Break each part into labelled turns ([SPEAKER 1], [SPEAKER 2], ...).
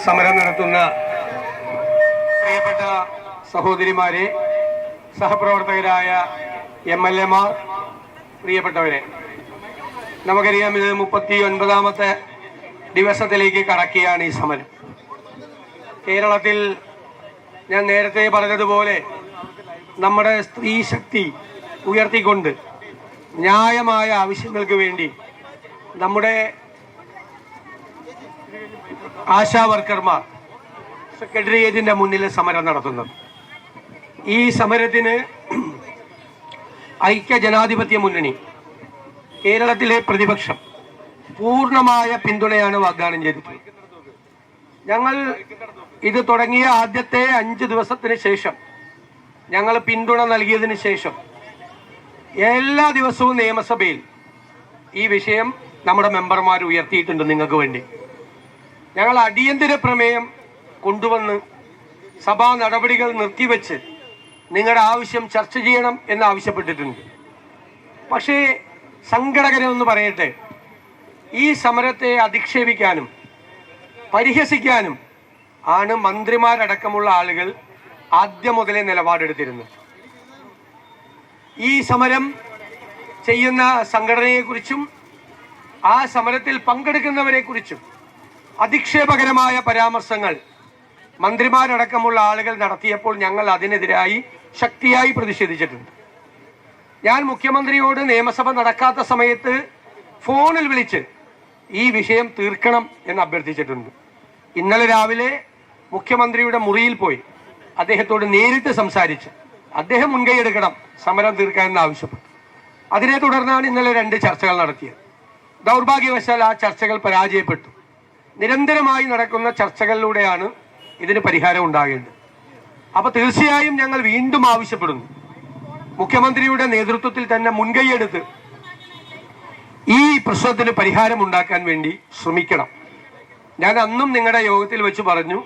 [SPEAKER 1] സമരം നടത്തുന്ന പ്രിയപ്പെട്ട സഹോദരിമാരെ, സഹപ്രവർത്തകരായ MLA-മാർ, പ്രിയപ്പെട്ടവരെ, നമുക്കറിയാം ഇത് 39ാമത്തെ ദിവസത്തിലേക്ക് കടക്കുകയാണ് ഈ സമരം. കേരളത്തിൽ ഞാൻ നേരത്തെ പറഞ്ഞതുപോലെ നമ്മുടെ സ്ത്രീ ശക്തി ഉയർത്തിക്കൊണ്ട് ന്യായമായ ആവശ്യങ്ങൾക്ക് വേണ്ടി നമ്മുടെ ആശാ വർക്കർമാർ സെക്രട്ടേറിയറ്റിന്റെ മുന്നിൽ സമരം നടത്തുന്നത്. ഈ സമരത്തിന് ഐക്യ ജനാധിപത്യ മുന്നണി, കേരളത്തിലെ പ്രതിപക്ഷം പൂർണ്ണമായ പിന്തുണയാണ് വാഗ്ദാനം ചെയ്തിട്ടുള്ളത്. ഞങ്ങൾ ഇത് തുടങ്ങിയ ആദ്യത്തെ 5 ദിവസത്തിന് ശേഷം ഞങ്ങൾ പിന്തുണ നൽകിയതിന് ശേഷം എല്ലാ ദിവസവും നിയമസഭയിൽ ഈ വിഷയം നമ്മുടെ മെമ്പർമാർ ഉയർത്തിയിട്ടുണ്ട്. നിങ്ങൾക്ക് വേണ്ടി ഞങ്ങൾ അടിയന്തര പ്രമേയം കൊണ്ടുവന്ന് സഭാ നടപടികൾ നിർത്തിവെച്ച് നിങ്ങളുടെ ആവശ്യം ചർച്ച ചെയ്യണം എന്ന് ആവശ്യപ്പെട്ടിട്ടുണ്ട്. പക്ഷേ സങ്കടകരമെന്ന് പറയട്ടെ, ഈ സമരത്തെ അധിക്ഷേപിക്കാനും പരിഹസിക്കാനും ആണ് മന്ത്രിമാരടക്കമുള്ള ആളുകൾ ആദ്യം മുതലേ നിലപാടെടുത്തിരുന്നത്. ഈ സമരം ചെയ്യുന്ന സംഘടനയെക്കുറിച്ചും ആ സമരത്തിൽ പങ്കെടുക്കുന്നവരെ കുറിച്ചും അധിക്ഷേപകരമായ പരാമർശങ്ങൾ മന്ത്രിമാരടക്കമുള്ള ആളുകൾ നടത്തിയപ്പോൾ ഞങ്ങൾ അതിനെതിരായി ശക്തിയായി പ്രതിഷേധിച്ചിട്ടുണ്ട്. ഞാൻ മുഖ്യമന്ത്രിയോട് നിയമസഭ നടക്കാത്ത സമയത്ത് ഫോണിൽ വിളിച്ച് ഈ വിഷയം തീർക്കണം എന്ന് അഭ്യർത്ഥിച്ചിട്ടുണ്ട്. ഇന്നലെ രാവിലെ മുഖ്യമന്ത്രിയുടെ മുറിയിൽ പോയി അദ്ദേഹത്തോട് നേരിട്ട് സംസാരിച്ച് അദ്ദേഹം മുൻകൈയെടുക്കണം, സമരം തീർക്കാൻ എന്ന് ആവശ്യപ്പെട്ടു. അതിനെ തുടർന്നാണ് ഇന്നലെ 2 ചർച്ചകൾ നടത്തിയത്. ദൗർഭാഗ്യവശാൽ ആ ചർച്ചകൾ പരാജയപ്പെട്ടു. നിരന്തരമായി നടക്കുന്ന ചർച്ചകളിലൂടെയാണ് ഇതിന് പരിഹാരം ഉണ്ടാകേണ്ടത്. അപ്പൊ തീർച്ചയായും ഞങ്ങൾ വീണ്ടും ആവശ്യപ്പെടുന്നു, മുഖ്യമന്ത്രിയുടെ നേതൃത്വത്തിൽ തന്നെ മുൻകൈയെടുത്ത് ഈ പ്രശ്നത്തിന് പരിഹാരം ഉണ്ടാക്കാൻ വേണ്ടി ശ്രമിക്കണം. ഞാൻ അന്നും നിങ്ങളുടെ യോഗത്തിൽ വെച്ച് പറഞ്ഞു,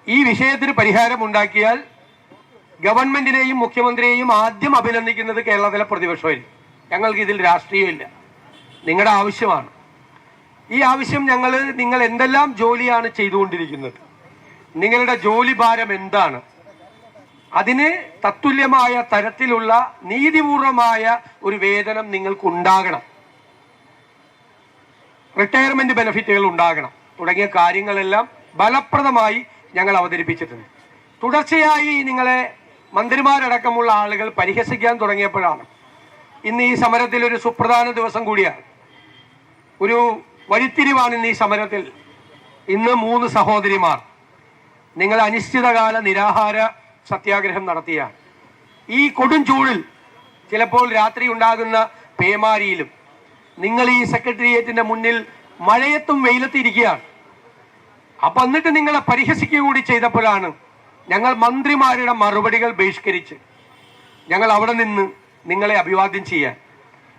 [SPEAKER 1] ഈ വിഷയത്തിന് പരിഹാരം ഉണ്ടാക്കിയാൽ ഗവൺമെന്റിനെയും മുഖ്യമന്ത്രിയെയും ആദ്യം അഭിനന്ദിക്കുന്നത് കേരളത്തിലെ പ്രതിപക്ഷമായിരിക്കും. ഞങ്ങൾക്ക് ഇതിൽ രാഷ്ട്രീയമില്ല, നിങ്ങളുടെ ആവശ്യമാണ്. ഈ ആവശ്യം നിങ്ങൾ എന്തെല്ലാം ജോലിയാണ് ചെയ്തുകൊണ്ടിരിക്കുന്നത്, നിങ്ങളുടെ ജോലി ഭാരം എന്താണ്, അതിന് തത്തുല്യമായ തരത്തിലുള്ള നീതിപൂർവമായ ഒരു വേതനം നിങ്ങൾക്കുണ്ടാകണം, റിട്ടയർമെന്റ് ബെനിഫിറ്റുകൾ ഉണ്ടാകണം തുടങ്ങിയ കാര്യങ്ങളെല്ലാം ഫലപ്രദമായി ഞങ്ങൾ അവതരിപ്പിച്ചിട്ടുണ്ട്. തുടർച്ചയായി നിങ്ങളെ മന്ത്രിമാരടക്കമുള്ള ആളുകൾ പരിഹസിക്കാൻ തുടങ്ങിയപ്പോഴാണ് ഇന്ന് ഈ സമരത്തിൽ ഒരു സുപ്രധാന ദിവസം കൂടിയാണ്, ഒരു വഴിത്തിരിവാണ് ഇന്ന് ഈ സമരത്തിൽ. ഇന്ന് 3 സഹോദരിമാർ നിങ്ങൾ അനിശ്ചിതകാല നിരാഹാര സത്യാഗ്രഹം നടത്തിയാണ്. ഈ കൊടും ചൂടിൽ, ചിലപ്പോൾ രാത്രി ഉണ്ടാകുന്ന പേമാരിയിലും നിങ്ങൾ ഈ സെക്രട്ടേറിയറ്റിന്റെ മുന്നിൽ മഴയത്തും വെയിലത്തിരിക്കുകയാണ്. അപ്പൊ എന്നിട്ട് നിങ്ങളെ പരിഹസിക്കുക കൂടി ചെയ്തപ്പോഴാണ് ഞങ്ങൾ മന്ത്രിമാരുടെ മറുപടികൾ ബഹിഷ്കരിച്ച് ഞങ്ങൾ അവിടെ നിന്ന് നിങ്ങളെ അഭിവാദ്യം ചെയ്യാൻ,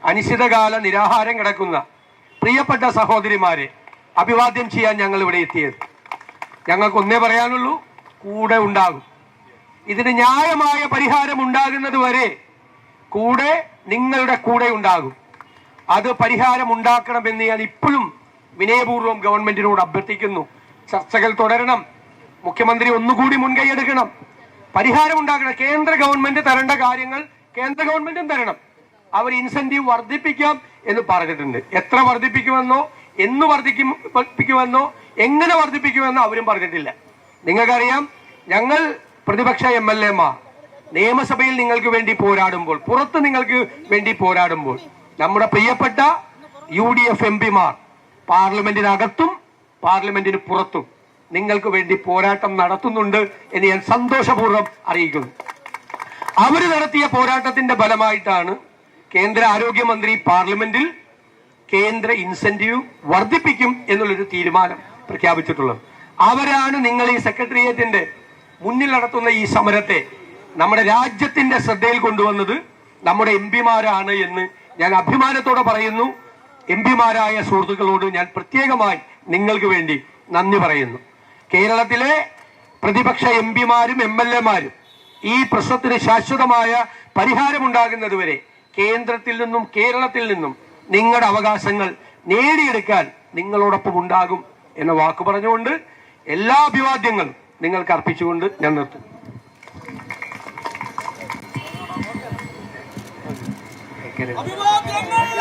[SPEAKER 1] അനിശ്ചിതകാല നിരാഹാരം കിടക്കുന്ന പ്രിയപ്പെട്ട സഹോദരിമാരെ അഭിവാദ്യം ചെയ്യാൻ ഞങ്ങൾ ഇവിടെ എത്തിയത്. ഞങ്ങൾക്ക് ഒന്നേ പറയാനുള്ളൂ, കൂടെ ഉണ്ടാകും. ഇതിന് ന്യായമായ പരിഹാരം ഉണ്ടാകുന്നത് വരെ നിങ്ങളുടെ കൂടെ ഉണ്ടാകും. അത് പരിഹാരം ഉണ്ടാക്കണമെന്ന് ഞാൻ ഇപ്പോഴും വിനയപൂർവ്വം ഗവൺമെന്റിനോട് അഭ്യർത്ഥിക്കുന്നു. ചർച്ചകൾ തുടരണം, മുഖ്യമന്ത്രി ഒന്നുകൂടി മുൻകൈയെടുക്കണം, പരിഹാരം ഉണ്ടാക്കണം. കേന്ദ്ര ഗവൺമെന്റ് തരേണ്ട കാര്യങ്ങൾ കേന്ദ്ര ഗവൺമെന്റും തരണം. അവർ ഇൻസെന്റീവ് വർദ്ധിപ്പിക്കാം എന്ന് പറഞ്ഞിട്ടുണ്ട്. എത്ര വർദ്ധിപ്പിക്കുമെന്നോ, എന്ന് വർദ്ധിപ്പിക്കുമെന്നോ, എങ്ങനെ വർദ്ധിപ്പിക്കുമെന്നോ അവരും പറഞ്ഞിട്ടില്ല. നിങ്ങൾക്കറിയാം, ഞങ്ങൾ പ്രതിപക്ഷ MLA-മാർ നിയമസഭയിൽ നിങ്ങൾക്ക് വേണ്ടി പോരാടുമ്പോൾ, പുറത്ത് നിങ്ങൾക്ക് വേണ്ടി പോരാടുമ്പോൾ, നമ്മുടെ പ്രിയപ്പെട്ട UDF MP-മാർ പാർലമെന്റിനകത്തും പാർലമെന്റിന് പുറത്തും നിങ്ങൾക്ക് വേണ്ടി പോരാട്ടം നടത്തുന്നുണ്ട് എന്ന് ഞാൻ സന്തോഷപൂർവ്വം അറിയിക്കുന്നു. അവര് നടത്തിയ പോരാട്ടത്തിന്റെ ഫലമായിട്ടാണ് കേന്ദ്ര ആരോഗ്യമന്ത്രി പാർലമെന്റിൽ കേന്ദ്ര ഇൻസെന്റീവ് വർദ്ധിപ്പിക്കും എന്നുള്ളൊരു തീരുമാനം പ്രഖ്യാപിച്ചിട്ടുള്ളത്. അവരാണ് നിങ്ങൾ ഈ സെക്രട്ടേറിയറ്റിന്റെ മുന്നിൽ നടത്തുന്ന ഈ സമരത്തെ നമ്മുടെ രാജ്യത്തിന്റെ ശ്രദ്ധയിൽ കൊണ്ടുവന്നത് നമ്മുടെ MP-മാരാണ് എന്ന് ഞാൻ അഭിമാനത്തോടെ പറയുന്നു. MP-മാരായ സുഹൃത്തുക്കളോട് ഞാൻ പ്രത്യേകമായി നിങ്ങൾക്ക് വേണ്ടി നന്ദി പറയുന്നു. കേരളത്തിലെ പ്രതിപക്ഷ MP-മാരും MLA-മാരും ഈ പ്രശ്നത്തിന് ശാശ്വതമായ പരിഹാരമുണ്ടാകുന്നതുവരെ കേന്ദ്രത്തിൽ നിന്നും കേരളത്തിൽ നിന്നും നിങ്ങളുടെ അവകാശങ്ങൾ നേടിയെടുക്കാൻ നിങ്ങളോടൊപ്പം ഉണ്ടാകും എന്ന വാക്ക് പറഞ്ഞുകൊണ്ട് എല്ലാ അഭിവാദ്യങ്ങളും നിങ്ങൾക്ക് അർപ്പിച്ചുകൊണ്ട് ഞാൻ നിർത്തുന്നു.
[SPEAKER 2] അഭിവാദ്യങ്ങൾ